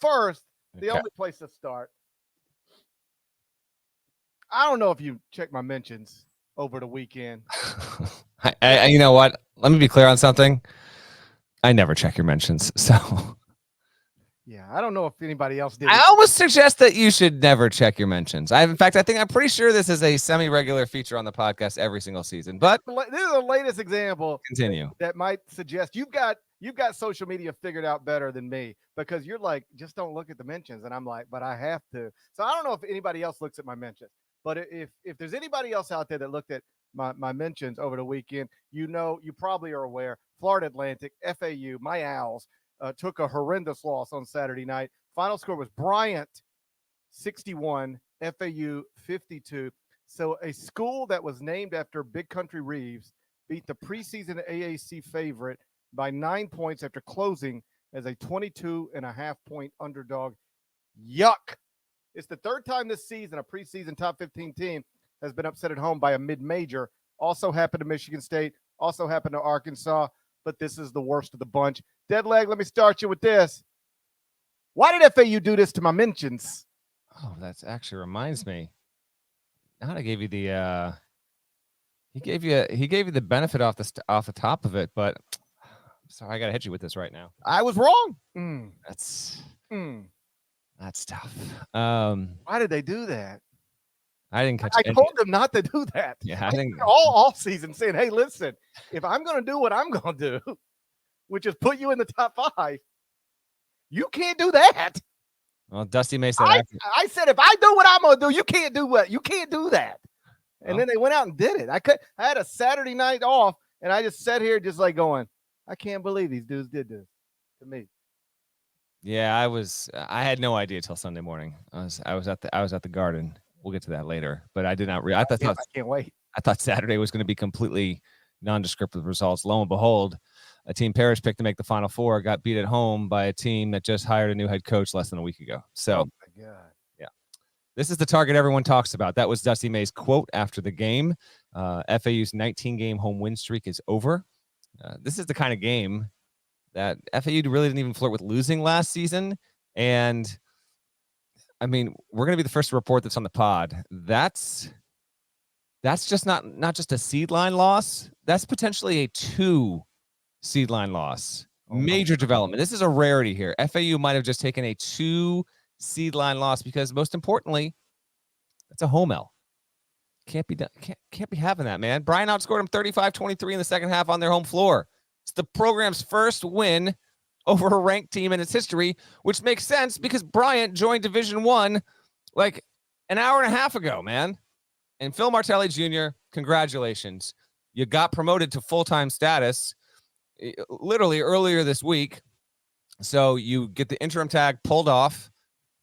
first, the only place to start. I don't know if you checked my mentions over the weekend. You know what? Let me be clear on something. I never check your mentions, so yeah, I don't know if anybody else did. I almost suggest that you should never check your mentions. In fact, I'm pretty sure this is a semi-regular feature on the podcast every single season. But this is the latest example. Continue. That might suggest you've got social media figured out better than me, because you're like, just don't look at the mentions, and I'm like, but I have to. So I don't know if anybody else looks at my mentions, but if there's anybody else out there that looked at my mentions over the weekend, you probably are aware. Florida Atlantic, FAU, my Owls, took a horrendous loss on Saturday night. Final score was Bryant 61, FAU 52. So a school that was named after Big Country Reeves beat the preseason AAC favorite by 9 points after closing as a 22.5-point underdog. Yuck. It's the third time this season a preseason top 15 team has been upset at home by a mid-major. Also happened to Michigan State, also happened to Arkansas, but this is the worst of the bunch. Deadleg, let me start you with this. Why did FAU do this to my mentions? Oh, that actually reminds me. Now I gave you the he gave you the benefit off the top of it, but sorry, I gotta hit you with this right now. I was wrong. That's tough. Why did they do that? I didn't catch. I told them not to do that. Yeah, I think all season saying, "Hey, listen, if I'm going to do what I'm going to do, which is put you in the top 5, you can't do that." Well, Dusty May said, I said, if I do what I'm going to do, you can't do what you can't do that. And then they went out and did it. I had a Saturday night off, and I just sat here just like going, I can't believe these dudes did this to me. Yeah, I had no idea till Sunday morning. I was at the Garden. We'll get to that later, but I did not realize. I can't wait. I thought Saturday was going to be completely nondescript with results. Lo and behold, a team Parrish picked to make the Final Four got beat at home by a team that just hired a new head coach less than a week ago. So, oh my God. Yeah, this is the target everyone talks about. That was Dusty May's quote after the game. FAU's 19-game home win streak is over. This is the kind of game that FAU really didn't even flirt with losing last season, and I mean, we're going to be the first to report this on the pod. That's just not just a seed line loss. That's potentially a 2 seed line loss. Major development. This is a rarity here. FAU might have just taken a 2 seed line loss because, most importantly, that's a home L. Can't be done. Can't be having that, man. Bryant outscored them 35-23 in the second half on their home floor. It's the program's first win over a ranked team in its history, which makes sense because Bryant joined Division I like an hour and a half ago, man. And Phil Martelli Jr., congratulations. You got promoted to full-time status literally earlier this week. So you get the interim tag pulled off,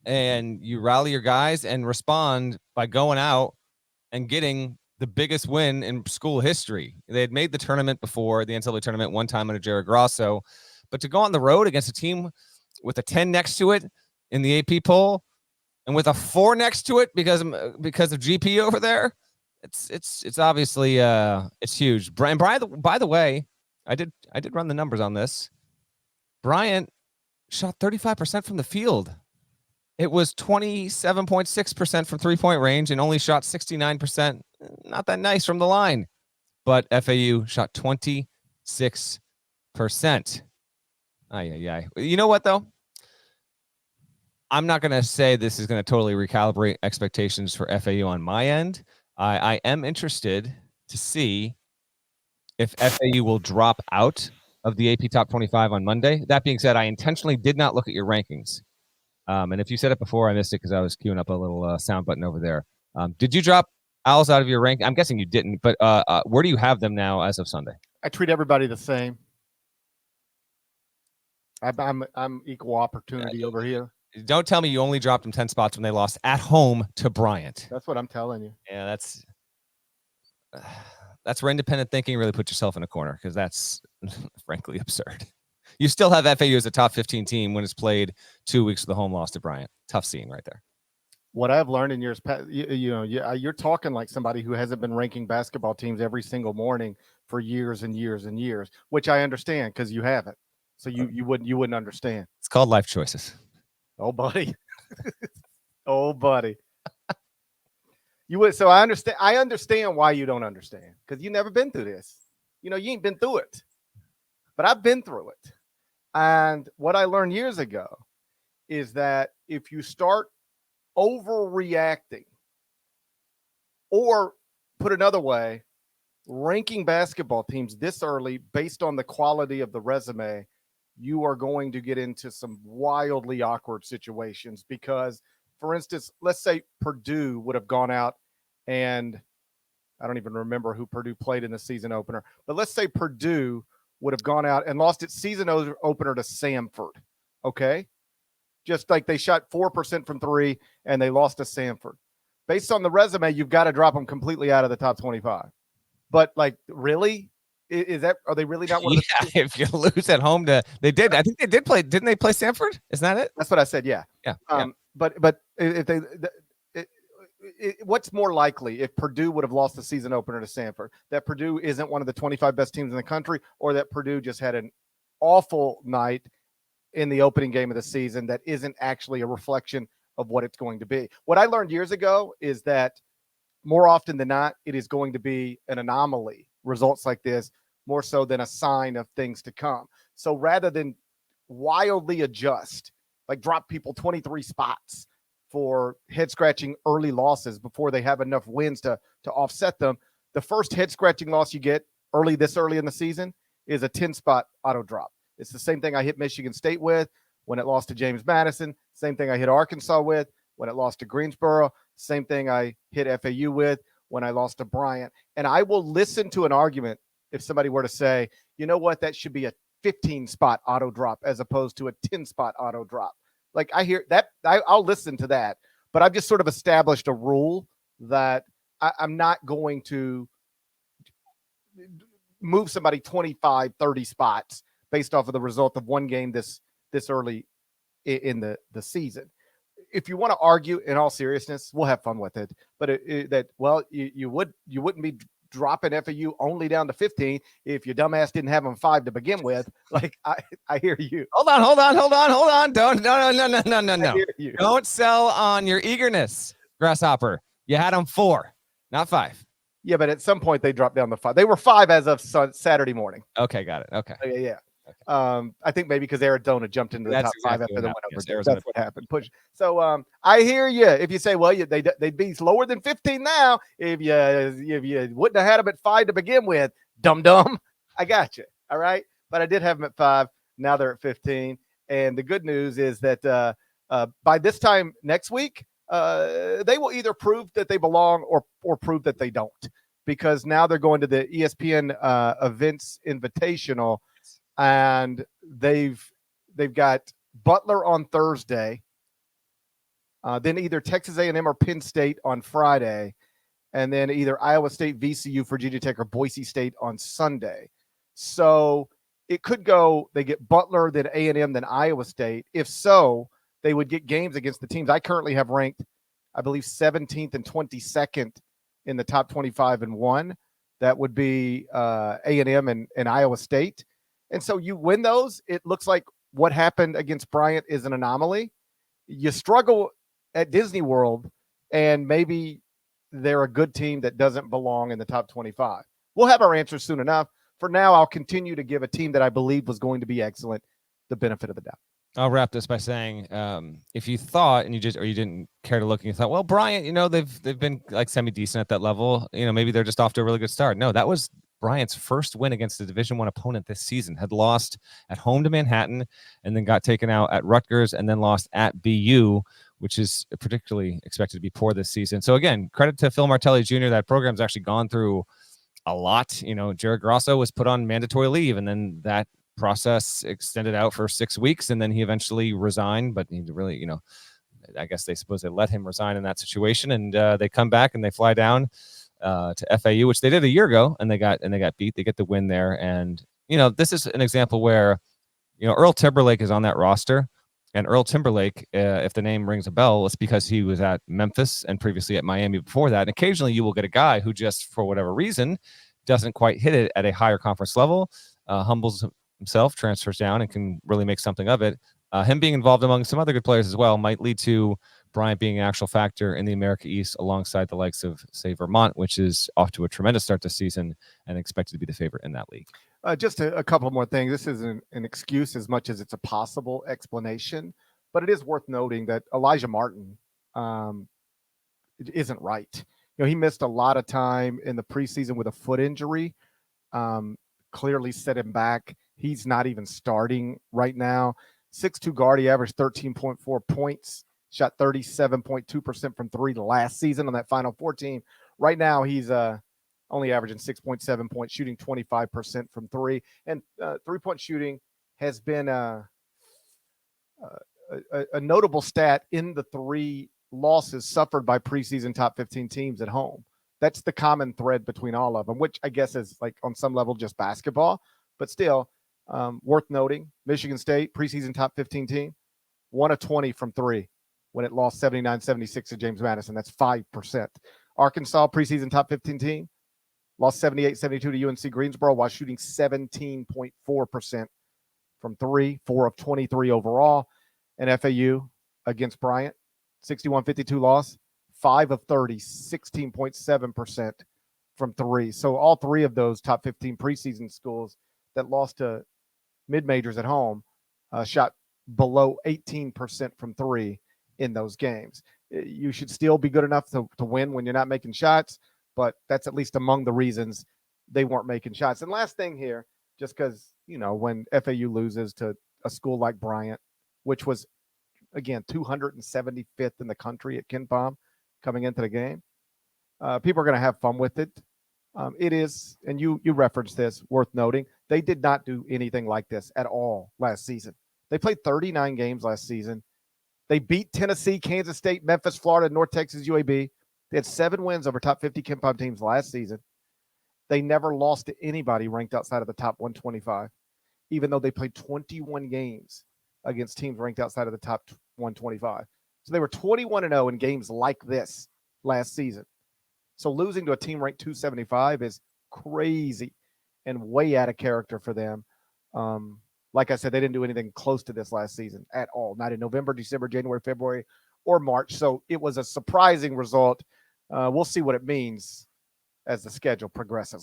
and you rally your guys and respond by going out and getting the biggest win in school history. They had made the tournament before, the NCAA tournament, one time under Jared Grosso. But to go on the road against a team with a 10 next to it in the AP poll and with a 4 next to it because of GP over there, it's obviously it's huge. Brian, by the way, I did run the numbers on this. Bryant shot 35% from the field. It was 27.6% from 3-point range and only shot 69%. Not that nice from the line, but FAU shot 26%. Ay. You know what, though? I'm not going to say this is going to totally recalibrate expectations for FAU on my end. I am interested to see if FAU will drop out of the AP Top 25 on Monday. That being said, I intentionally did not look at your rankings. And if you said it before, I missed it because I was queuing up a little sound button over there. Did you drop Owls out of your rank? I'm guessing you didn't, but where do you have them now as of Sunday? I treat everybody the same. I'm equal opportunity over here. Don't tell me you only dropped them 10 spots when they lost at home to Bryant. That's what I'm telling you. Yeah, that's where independent thinking really puts yourself in a corner, because that's frankly absurd. You still have FAU as a top 15 team when it's played 2 weeks with the home loss to Bryant. Tough scene right there. What I've learned in years past, you're talking like somebody who hasn't been ranking basketball teams every single morning for years and years and years, which I understand because you haven't. So you wouldn't understand. It's called life choices. Oh, buddy. Oh, buddy. You would. So I understand. I understand why you don't understand because you never been through this. You ain't been through it, but I've been through it. And what I learned years ago is that if you start overreacting, or put another way, ranking basketball teams this early based on the quality of the resume, you are going to get into some wildly awkward situations because, for instance, let's say Purdue would have gone out and I don't even remember who Purdue played in the season opener, but let's say Purdue would have gone out and lost its season opener to Samford. Okay. Just like they shot 4% from three and they lost to Samford. Based on the resume, you've got to drop them completely out of the top 25. But like, really? Are they really not one of the Yeah, if you lose at home they did. I think they did play. Didn't they play Samford? Isn't that it? That's what I said. Yeah. Yeah. But if what's more likely if Purdue would have lost the season opener to Samford, that Purdue isn't one of the 25 best teams in the country, or that Purdue just had an awful night in the opening game of the season that isn't actually a reflection of what it's going to be. What I learned years ago is that more often than not, it is going to be an anomaly, results like this, more so than a sign of things to come. So rather than wildly adjust, like drop people 23 spots for head-scratching early losses before they have enough wins to offset them, the first head-scratching loss you get this early in the season is a 10-spot auto drop. It's the same thing I hit Michigan State with when it lost to James Madison, same thing I hit Arkansas with when it lost to Greensboro, same thing I hit FAU with when I lost to Bryant. And I will listen to an argument if somebody were to say, you know what, that should be a 15-spot auto drop as opposed to a 10-spot auto drop. Like I hear that, I'll listen to that. But I've just sort of established a rule that I'm not going to move somebody 25, 30 spots based off of the result of one game this early in the season. If you want to argue in all seriousness, we'll have fun with it. But you wouldn't be dropping FAU only down to 15 if your dumbass didn't have them 5 to begin with. Like I hear you. Hold on. No. Don't sell on your eagerness, Grasshopper. You had them 4, not 5. Yeah, but at some point they dropped down to 5. They were 5 as of Saturday morning. Okay, got it. Okay. Yeah. Okay. I think maybe because Arizona jumped into the top 5 after the win over. Yes, that's what happened. Push. So I hear you. If you say, well, they'd be lower than 15 now if you wouldn't have had them at 5 to begin with, dum. I got you. All right, but I did have them at 5. Now they're at 15, and the good news is that by this time next week, they will either prove that they belong or prove that they don't, because now they're going to the ESPN Events Invitational. And they've got Butler on Thursday, then either Texas A&M or Penn State on Friday, and then either Iowa State, VCU, Virginia Tech, or Boise State on Sunday. So it could go, they get Butler, then A&M, then Iowa State. If so, they would get games against the teams I currently have ranked, I believe, 17th and 22nd in the top 25 and 1. That would be A&M and Iowa State. And so you win those, it looks like what happened against Bryant is an anomaly. You struggle at Disney World, and maybe they're a good team that doesn't belong in the top 25. We'll have our answers soon enough. For now, I'll continue to give a team that I believe was going to be excellent the benefit of the doubt. I'll wrap this by saying, if you thought and you didn't care to look and you thought, well, Bryant, they've been like semi-decent at that level. Maybe they're just off to a really good start. No, that was Bryant's first win against a Division I opponent this season. Had lost at home to Manhattan and then got taken out at Rutgers and then lost at BU, which is particularly expected to be poor this season. So again, credit to Phil Martelli Jr. That program's actually gone through a lot. Jared Grosso was put on mandatory leave, and then that process extended out for 6 weeks, and then he eventually resigned. But he really, I guess they let him resign in that situation, and they come back and they fly down to FAU, which they did a year ago, and they got beat. They get the win there, and this is an example where Earl Timberlake is on that roster, and Earl Timberlake, if the name rings a bell, it's because he was at Memphis and previously at Miami before that. And occasionally you will get a guy who just for whatever reason doesn't quite hit it at a higher conference level, humbles himself, transfers down, and can really make something of it. Him being involved among some other good players as well might lead to Bryant being an actual factor in the America East alongside the likes of, say, Vermont, which is off to a tremendous start this season and expected to be the favorite in that league. Just a couple more things. This isn't an excuse as much as it's a possible explanation, but it is worth noting that Elijah Martin um, isn't right. He missed a lot of time in the preseason with a foot injury. Clearly set him back. He's not even starting right now. 6'2" guard, he averaged 13.4 points, shot 37.2% from three last season on that Final Four team. Right now, he's only averaging 6.7 points, shooting 25% from three. And three-point shooting has been a notable stat in the three losses suffered by preseason top 15 teams at home. That's the common thread between all of them, which I guess is like on some level just basketball, but still worth noting. Michigan State, preseason top 15 team, 1 of 20 from three when it lost 79-76 to James Madison. That's 5%. Arkansas, preseason top 15 team, lost 78-72 to UNC Greensboro while shooting 17.4% from three, 4 of 23 overall. And FAU against Bryant, 61-52 loss, 5 of 30, 16.7% from three. So all three of those top 15 preseason schools that lost to mid-majors at home shot below 18% from three in those games. You should still be good enough to win when you're not making shots, but that's at least among the reasons they weren't making shots. And last thing here, just because, when FAU loses to a school like Bryant, which was, again, 275th in the country at KenPom coming into the game, people are going to have fun with it. It is, and you referenced this, worth noting, they did not do anything like this at all last season. They played 39 games last season. They beat Tennessee, Kansas State, Memphis, Florida, North Texas, UAB. They had 7 wins over top 50 KenPom teams last season. They never lost to anybody ranked outside of the top 125, even though they played 21 games against teams ranked outside of the top 125. So they were 21-0 in games like this last season. So losing to a team ranked 275 is crazy and way out of character for them. Like I said, they didn't do anything close to this last season at all, not in November, December, January, February, or March. So it was a surprising result. We'll see what it means as the schedule progresses.